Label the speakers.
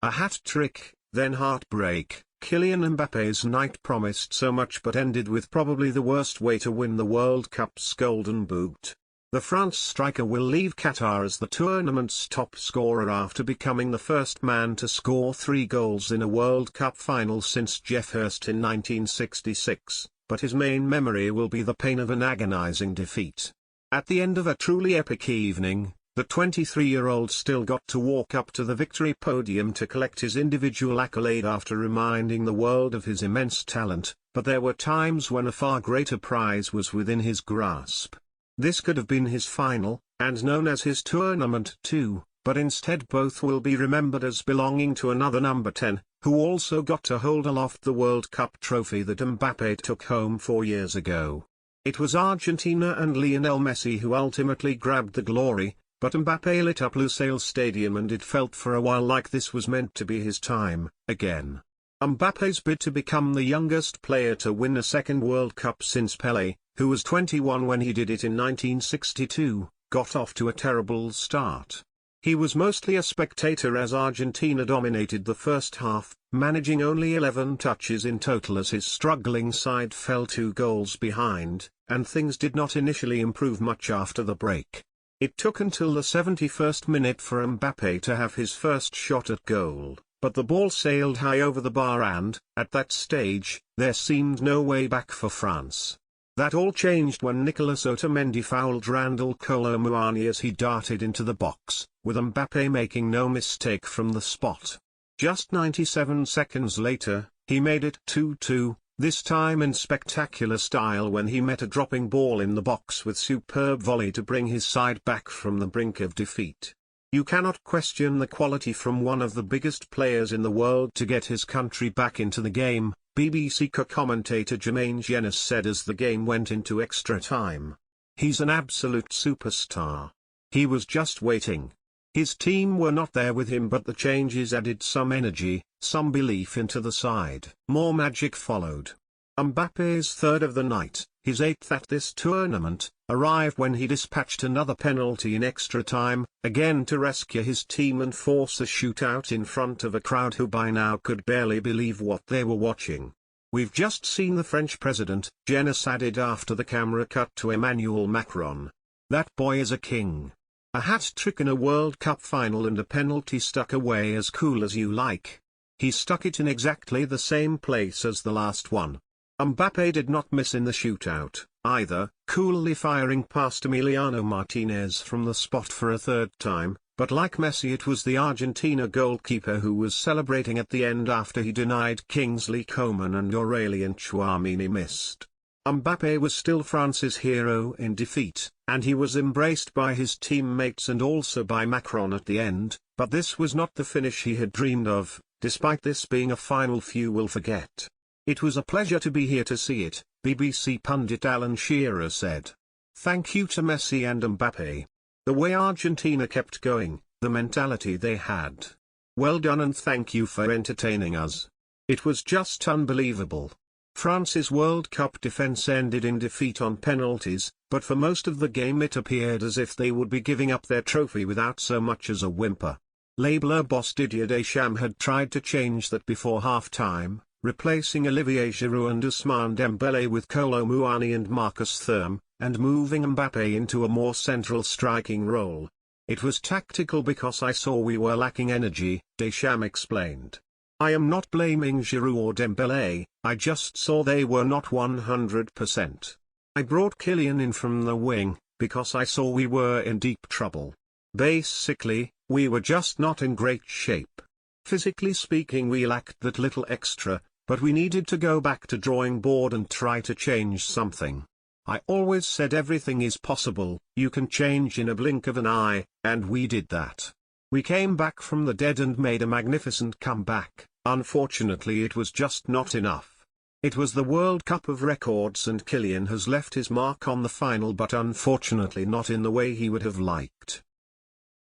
Speaker 1: A hat-trick, then heartbreak. Kylian Mbappe's night promised so much but ended with probably the worst way to win the World Cup's Golden Boot. The France striker will leave Qatar as the tournament's top scorer after becoming the first man to score 3 goals in a World Cup final since Geoff Hurst in 1966, but his main memory will be the pain of an agonizing defeat. At the end of a truly epic evening, the 23-year-old still got to walk up to the victory podium to collect his individual accolade after reminding the world of his immense talent, but there were times when a far greater prize was within his grasp. This could have been his final, and known as his tournament too, but instead both will be remembered as belonging to another number 10, who also got to hold aloft the World Cup trophy that Mbappe took home 4 years ago. It was Argentina and Lionel Messi who ultimately grabbed the glory, but Mbappe lit up Lusail Stadium and it felt for a while like this was meant to be his time, again. Mbappe's bid to become the youngest player to win a second World Cup since Pelé, who was 21 when he did it in 1962, got off to a terrible start. He was mostly a spectator as Argentina dominated the first half, managing only 11 touches in total as his struggling side fell 2 goals behind, and things did not initially improve much after the break. It took until the 71st minute for Mbappe to have his first shot at goal, but the ball sailed high over the bar and, at that stage, there seemed no way back for France. That all changed when Nicolas Otamendi fouled Randal Kolo Muani as he darted into the box, with Mbappe making no mistake from the spot. Just 97 seconds later, he made it 2-2, this time in spectacular style when he met a dropping ball in the box with superb volley to bring his side back from the brink of defeat. You cannot question the quality from one of the biggest players in the world to get his country back into the game, BBC co-commentator Jermaine Jenas said as the game went into extra time. He's an absolute superstar. He was just waiting. His team were not there with him but the changes added some energy, some belief into the side. More magic followed. Mbappe's third of the night, his 8th at this tournament, arrived when he dispatched another penalty in extra time, again to rescue his team and force a shootout in front of a crowd who by now could barely believe what they were watching. We've just seen the French president, Jenas added after the camera cut to Emmanuel Macron. That boy is a king. A hat-trick in a World Cup final and a penalty stuck away as cool as you like. He stuck it in exactly the same place as the last one. Mbappe did not miss in the shootout, either, coolly firing past Emiliano Martinez from the spot for a third time, but like Messi it was the Argentina goalkeeper who was celebrating at the end after he denied Kingsley Coman and Aurelien Tchouameni missed. Mbappe was still France's hero in defeat, and he was embraced by his teammates and also by Macron at the end, but this was not the finish he had dreamed of, despite this being a final few will forget. It was a pleasure to be here to see it, BBC pundit Alan Shearer said. Thank you to Messi and Mbappe. The way Argentina kept going, the mentality they had. Well done and thank you for entertaining us. It was just unbelievable. France's World Cup defense ended in defeat on penalties, but for most of the game it appeared as if they would be giving up their trophy without so much as a whimper. Label boss Didier Deschamps had tried to change that before half-time, replacing Olivier Giroud and Ousmane Dembélé with Kolo Muani and Marcus Thuram, and moving Mbappe into a more central striking role. It was tactical because I saw we were lacking energy, Deschamps explained. I am not blaming Giroud or Dembélé, I just saw they were not 100%. I brought Kylian in from the wing, because I saw we were in deep trouble. Basically, we were just not in great shape. Physically speaking we lacked that little extra, but we needed to go back to drawing board and try to change something. I always said everything is possible, you can change in a blink of an eye, and we did that. We came back from the dead and made a magnificent comeback, unfortunately it was just not enough. It was the World Cup of records and Kylian has left his mark on the final but unfortunately not in the way he would have liked.